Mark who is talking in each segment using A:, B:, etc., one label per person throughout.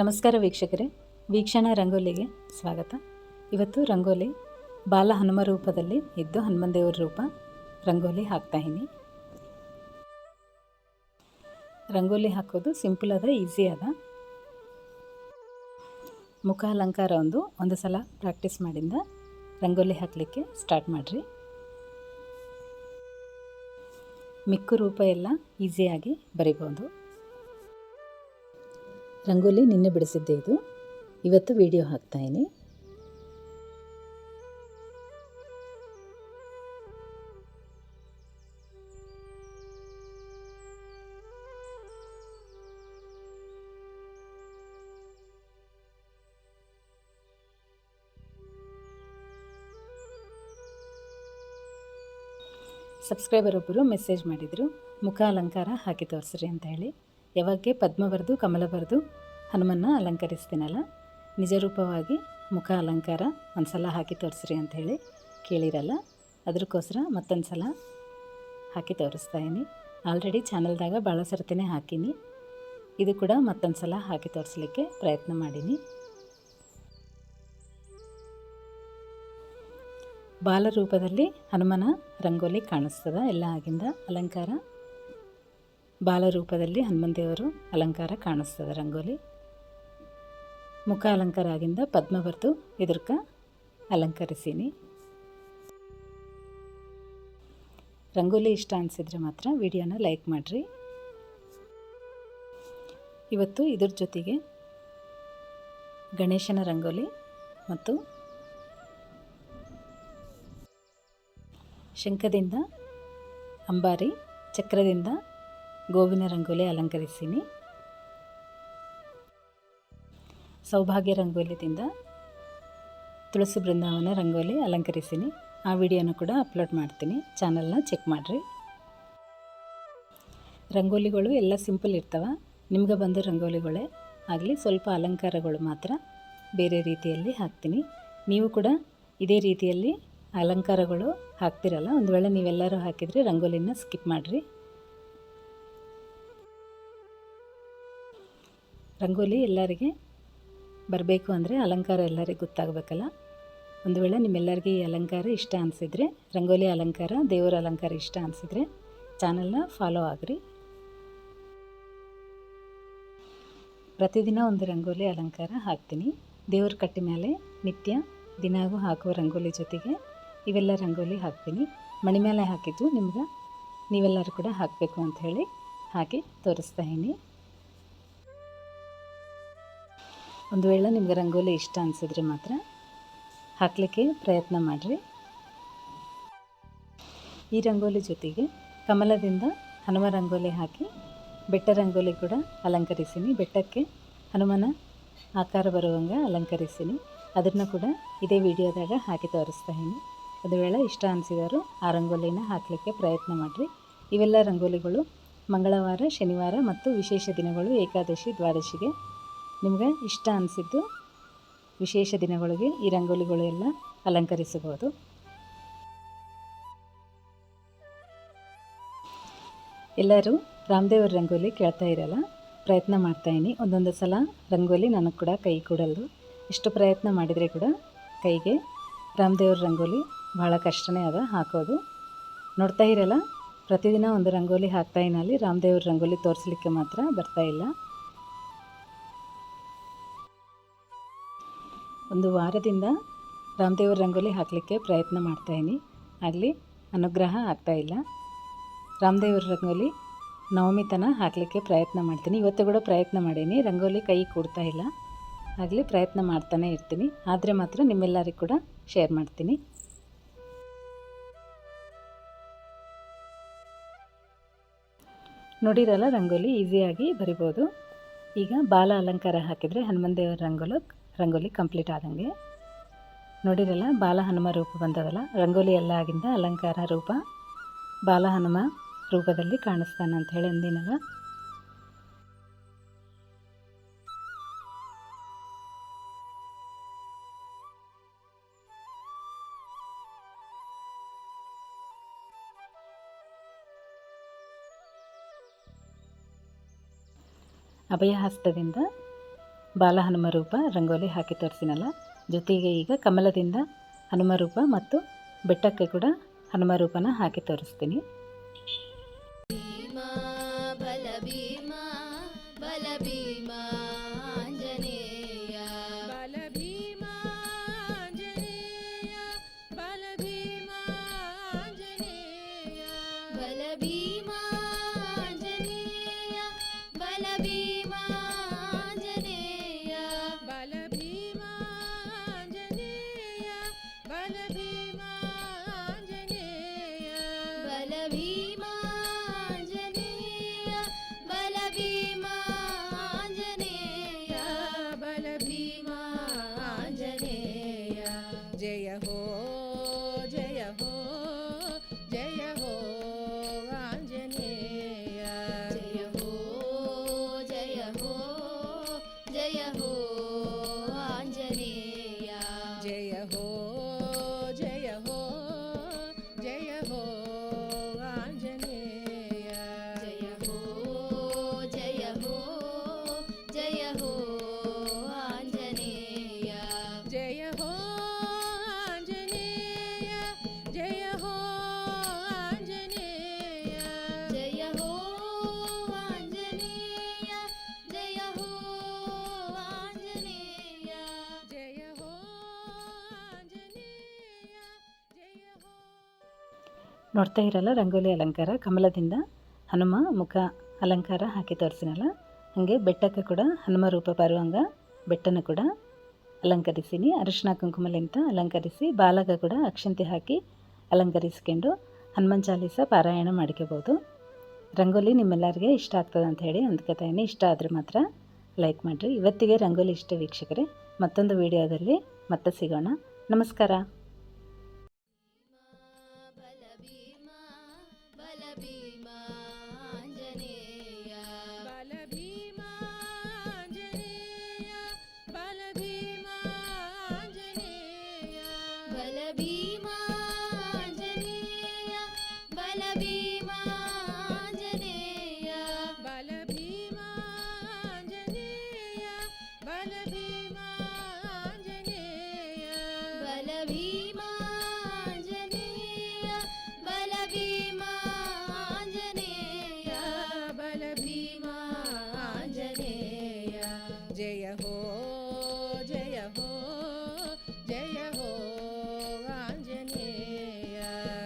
A: ನಮಸ್ಕಾರ ವೀಕ್ಷಕರೇ, ವೀಕ್ಷಣಾ ರಂಗೋಲಿಗೆ ಸ್ವಾಗತ. ಇವತ್ತು ರಂಗೋಲಿ ಬಾಲ ಹನುಮ ರೂಪದಲ್ಲಿ ಇದ್ದು ಹನುಮನ್ ದೇವ್ರ ರೂಪ ರಂಗೋಲಿ ಹಾಕ್ತಾಯಿನಿ. ರಂಗೋಲಿ ಹಾಕೋದು ಸಿಂಪಲ್ ಅದ, ಈಸಿ ಅದ. ಮುಖ ಅಲಂಕಾರ ಒಂದು ಸಲ ಪ್ರಾಕ್ಟೀಸ್ ಮಾಡಿಂದ ರಂಗೋಲಿ ಹಾಕಲಿಕ್ಕೆ ಸ್ಟಾರ್ಟ್ ಮಾಡಿರಿ. ಮಿಕ್ಕು ರೂಪ ಎಲ್ಲ ಈಸಿಯಾಗಿ ಬರಿಬೋದು. ರಂಗೋಲಿ ನಿನ್ನೆ ಬಿಡಿಸಿದ್ದೆ, ಇದು ಇವತ್ತು ವಿಡಿಯೋ ಹಾಕ್ತಾಯಿನಿ. ಸಬ್ಸ್ಕ್ರೈಬರ್ ಒಬ್ಬರು ಮೆಸೇಜ್ ಮಾಡಿದರು, ಮುಖ ಅಲಂಕಾರ ಹಾಕಿ ತೋರಿಸ್ರಿ ಅಂತ ಹೇಳಿ. ಯಾವಾಗೆ ಪದ್ಮ ಬರೆದು ಕಮಲ ಬರೆದು ಹನುಮನ್ನ ಅಲಂಕರಿಸ್ತೀನಲ್ಲ, ನಿಜ ರೂಪವಾಗಿ ಮುಖ ಅಲಂಕಾರ ಒಂದು ಸಲ ಹಾಕಿ ತೋರಿಸ್ರಿ ಅಂತ ಹೇಳಿ ಕೇಳಿರಲ್ಲ, ಅದಕ್ಕೋಸ್ಕರ ಮತ್ತೊಂದು ಸಲ ಹಾಕಿ ತೋರಿಸ್ತಾಯಿನಿ. ಆಲ್ರೆಡಿ ಚಾನಲ್ದಾಗ ಭಾಳ ಸರ್ತಿನೇ ಹಾಕೀನಿ, ಇದು ಕೂಡ ಮತ್ತೊಂದು ಸಲ ಹಾಕಿ ತೋರಿಸ್ಲಿಕ್ಕೆ ಪ್ರಯತ್ನ ಮಾಡೀನಿ. ಬಾಲ ರೂಪದಲ್ಲಿ ಹನುಮನ ರಂಗೋಲಿ ಕಾಣಿಸ್ತದ. ಎಲ್ಲ ಆಗಿಂದ ಅಲಂಕಾರ ಬಾಲ ರೂಪದಲ್ಲಿ ಹನುಮನ್ ದೇವರು ಅಲಂಕಾರ ಕಾಣಿಸ್ತದ ರಂಗೋಲಿ. ಮುಖ ಅಲಂಕಾರ ಆಗಿಂದ ಪದ್ಮ ಬರೆದು ಇದಕ್ಕೆ ಅಲಂಕರಿಸೀನಿ. ರಂಗೋಲಿ ಇಷ್ಟ ಅನಿಸಿದರೆ ಮಾತ್ರ ವಿಡಿಯೋನ ಲೈಕ್ ಮಾಡಿರಿ. ಇವತ್ತು ಇದ್ರ ಜೊತೆಗೆ ಗಣೇಶನ ರಂಗೋಲಿ ಮತ್ತು ಶಂಖದಿಂದ ಅಂಬಾರಿ, ಚಕ್ರದಿಂದ ಗೋವಿನ ರಂಗೋಲಿ ಅಲಂಕರಿಸೀನಿ. ಸೌಭಾಗ್ಯ ರಂಗೋಲಿದಿಂದ ತುಳಸಿ ಬೃಂದಾವನ ರಂಗೋಲಿ ಅಲಂಕರಿಸೀನಿ. ಆ ವಿಡಿಯೋನ ಕೂಡ ಅಪ್ಲೋಡ್ ಮಾಡ್ತೀನಿ, ಚಾನಲ್ನ ಚೆಕ್ ಮಾಡಿರಿ. ರಂಗೋಲಿಗಳು ಎಲ್ಲ ಸಿಂಪಲ್ ಇರ್ತವೆ, ನಿಮ್ಗೆ ಬಂದ ರಂಗೋಲಿಗಳೇ ಆಗಲಿ. ಸ್ವಲ್ಪ ಅಲಂಕಾರಗಳು ಮಾತ್ರ ಬೇರೆ ರೀತಿಯಲ್ಲಿ ಹಾಕ್ತೀನಿ. ನೀವು ಕೂಡ ಇದೇ ರೀತಿಯಲ್ಲಿ ಅಲಂಕಾರಗಳು ಹಾಕ್ತಿರಲ್ಲ, ಒಂದು ವೇಳೆ ನೀವೆಲ್ಲರೂ ಹಾಕಿದರೆ ರಂಗೋಲಿನ ಸ್ಕಿಪ್ ಮಾಡಿರಿ. ರಂಗೋಲಿ ಎಲ್ಲರಿಗೆ ಬರಬೇಕು ಅಂದರೆ ಅಲಂಕಾರ ಎಲ್ಲರಿಗೆ ಗೊತ್ತಾಗಬೇಕಲ್ಲ. ಒಂದು ವೇಳೆ ನಿಮ್ಮೆಲ್ಲರಿಗೆ ಈ ಅಲಂಕಾರ ಇಷ್ಟ ಅನಿಸಿದರೆ, ರಂಗೋಲಿ ಅಲಂಕಾರ, ದೇವರ ಅಲಂಕಾರ ಇಷ್ಟ ಅನಿಸಿದರೆ ಚಾನಲ್ನ ಫಾಲೋ ಆಗಿರಿ. ಪ್ರತಿದಿನ ಒಂದು ರಂಗೋಲಿ ಅಲಂಕಾರ ಹಾಕ್ತೀನಿ. ದೇವ್ರ ಕಟ್ಟಿ ಮೇಲೆ ನಿತ್ಯ ದಿನಾಗೂ ಹಾಕುವ ರಂಗೋಲಿ ಜೊತೆಗೆ ಇವೆಲ್ಲ ರಂಗೋಲಿ ಹಾಕ್ತೀನಿ. ಮಣಿ ಮೇಲೆ ಹಾಕಿದ್ದು ನೀವೆಲ್ಲರೂ ಕೂಡ ಹಾಕಬೇಕು ಅಂತ ಹೇಳಿ ಹಾಕಿ ತೋರಿಸ್ತಾಯಿನಿ. ಒಂದು ವೇಳೆ ನಿಮ್ಗೆ ರಂಗೋಲಿ ಇಷ್ಟ ಅನಿಸಿದ್ರೆ ಮಾತ್ರ ಹಾಕಲಿಕ್ಕೆ ಪ್ರಯತ್ನ ಮಾಡಿರಿ. ಈ ರಂಗೋಲಿ ಜೊತೆಗೆ ಕಮಲದಿಂದ ಹನುಮ ರಂಗೋಲಿ ಹಾಕಿ ಬೆಟ್ಟ ರಂಗೋಲಿ ಕೂಡ ಅಲಂಕರಿಸೀನಿ. ಬೆಟ್ಟಕ್ಕೆ ಹನುಮನ ಆಕಾರ ಬರುವಂಗೆ ಅಲಂಕರಿಸೀನಿ. ಅದನ್ನು ಕೂಡ ಇದೇ ವಿಡಿಯೋದಾಗ ಹಾಕಿ ತೋರಿಸ್ತಾಯಿನಿ. ಒಂದು ವೇಳೆ ಇಷ್ಟ ಅನಿಸಿದವರು ಆ ರಂಗೋಲಿನ ಹಾಕಲಿಕ್ಕೆ ಪ್ರಯತ್ನ ಮಾಡಿರಿ. ಇವೆಲ್ಲ ರಂಗೋಲಿಗಳು ಮಂಗಳವಾರ, ಶನಿವಾರ ಮತ್ತು ವಿಶೇಷ ದಿನಗಳು, ಏಕಾದಶಿ, ದ್ವಾದಶಿಗೆ ನಿಮ್ಗೆ ಇಷ್ಟ ಅನಿಸಿದ್ದು ವಿಶೇಷ ದಿನಗಳಿಗೆ ಈ ರಂಗೋಲಿಗಳು ಎಲ್ಲ ಅಲಂಕರಿಸಬಹುದು. ಎಲ್ಲರೂ ರಾಮದೇವ್ರ ರಂಗೋಲಿ ಕೇಳ್ತಾ ಇರಲ್ಲ, ಪ್ರಯತ್ನ ಮಾಡ್ತಾಯಿನಿ. ಒಂದೊಂದು ಸಲ ರಂಗೋಲಿ ನನಗೆ ಕೂಡ ಕೈ ಕೊಡಲ್ದು. ಎಷ್ಟು ಪ್ರಯತ್ನ ಮಾಡಿದರೆ ಕೂಡ ಕೈಗೆ ರಾಮದೇವ್ರ ರಂಗೋಲಿ ಭಾಳ ಕಷ್ಟನೇ ಅದ ಹಾಕೋದು. ನೋಡ್ತಾ ಇರಲ್ಲ, ಪ್ರತಿದಿನ ಒಂದು ರಂಗೋಲಿ ಹಾಕ್ತಾಯಿನಲ್ಲಿ ರಾಮದೇವ್ರ ರಂಗೋಲಿ ತೋರಿಸ್ಲಿಕ್ಕೆ ಮಾತ್ರ ಬರ್ತಾಯಿಲ್ಲ. ಒಂದು ವಾರದಿಂದ ರಾಮದೇವ್ರ ರಂಗೋಲಿ ಹಾಕಲಿಕ್ಕೆ ಪ್ರಯತ್ನ ಮಾಡ್ತಾಯಿನಿ, ಆಗಲಿ ಅನುಗ್ರಹ ಆಗ್ತಾಯಿಲ್ಲ. ರಾಮದೇವ್ರ ರಂಗೋಲಿ ನವಮಿ ತನಕ ಹಾಕಲಿಕ್ಕೆ ಪ್ರಯತ್ನ ಮಾಡ್ತೀನಿ. ಇವತ್ತು ಕೂಡ ಪ್ರಯತ್ನ ಮಾಡೀನಿ, ರಂಗೋಲಿ ಕೈ ಕೊಡ್ತಾ ಇಲ್ಲ. ಆಗಲಿ ಪ್ರಯತ್ನ ಮಾಡ್ತಾನೆ ಇರ್ತೀನಿ, ಆದರೆ ಮಾತ್ರ ನಿಮ್ಮೆಲ್ಲರಿಗೂ ಕೂಡ ಶೇರ್ ಮಾಡ್ತೀನಿ. ನೋಡಿರಲ್ಲ, ರಂಗೋಲಿ ಈಸಿಯಾಗಿ ಬರಿಬೋದು. ಈಗ ಬಾಲ ಅಲಂಕಾರ ಹಾಕಿದರೆ ಹನುಮನ್ ದೇವರ ರಂಗೋಲಿ ಕಂಪ್ಲೀಟ್ ಆದಂಗೆ. ನೋಡಿರಲ್ಲ, ಬಾಲ ಹನುಮ ರೂಪ ಬಂದದಲ್ಲ. ರಂಗೋಲಿ ಎಲ್ಲ ಆಗಿಂದ ಅಲಂಕಾರ ರೂಪ ಬಾಲ ಹನುಮ ರೂಪದಲ್ಲಿ ಕಾಣಿಸ್ತಾನೆ ಅಂತ ಹೇಳಿ ಅಂದಿನಲ್ಲ. ಅಭಯ ಹಸ್ತದಿಂದ ಬಾಲ ಹನುಮ ರೂಪ ರಂಗೋಲಿ ಹಾಕಿ ತೋರಿಸಿನಲ್ಲ, ಜೊತೆಗೆ ಈಗ ಕಮಲದಿಂದ ಹನುಮ ರೂಪ ಮತ್ತು ಬೆಟ್ಟಕ್ಕೆ ಕೂಡ ಹನುಮ ರೂಪನ ಹಾಕಿ ತೋರಿಸ್ತೀನಿ.
B: जय हो जय हो जय हो आंजनेय,
C: जय हो जय हो जय हो आंजनेय,
B: जय हो जय हो जय हो आंजनेय,
C: जय हो जय हो जय हो आंजनेय,
B: जय हो जय हो आंजनेय,
C: जय हो आंजनेय, जय हो आंजनेय,
B: जय हो आंजनेय, जय हो.
A: ನೋಡ್ತಾ ಇರಲ್ಲ ರಂಗೋಲಿ ಅಲಂಕಾರ, ಕಮಲದಿಂದ ಹನುಮ ಮುಖ ಅಲಂಕಾರ ಹಾಕಿ ತೋರಿಸಿನಲ್ಲ, ಹಾಗೆ ಬೆಟ್ಟಕ್ಕೆ ಕೂಡ ಹನುಮ ರೂಪ ಬರುವಂಗ ಬೆಟ್ಟನ ಕೂಡ ಅಲಂಕರಿಸಿನಿ. ಅರಿಶಿನ ಕುಂಕುಮಲಿಂತ ಅಲಂಕರಿಸಿ ಬಾಲಗ ಕೂಡ ಅಕ್ಷಂತೆ ಹಾಕಿ ಅಲಂಕರಿಸ್ಕೊಂಡು ಹನುಮಾನ್ ಚಾಲೀಸ ಪಾರಾಯಣ ಮಾಡ್ಕೋಬೋದು. ರಂಗೋಲಿ ನಿಮ್ಮೆಲ್ಲರಿಗೆ ಇಷ್ಟ ಆಗ್ತದೆ ಅಂತ ಹೇಳಿ ಅಂದ್ಕೊತಾಯಿನಿ. ಇಷ್ಟ ಆದರೆ ಮಾತ್ರ ಲೈಕ್ ಮಾಡಿರಿ. ಇವತ್ತಿಗೆ ರಂಗೋಲಿ ಇಷ್ಟ ವೀಕ್ಷಕರೇ. ಮತ್ತೊಂದು ವಿಡಿಯೋದಲ್ಲಿ ಮತ್ತೆ ಸಿಗೋಣ. ನಮಸ್ಕಾರ.
B: जय हो जय हो जय हो आंजनेय,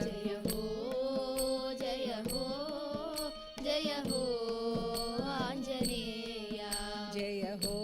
C: जय हो जय हो जय हो आंजनेय,
B: जय हो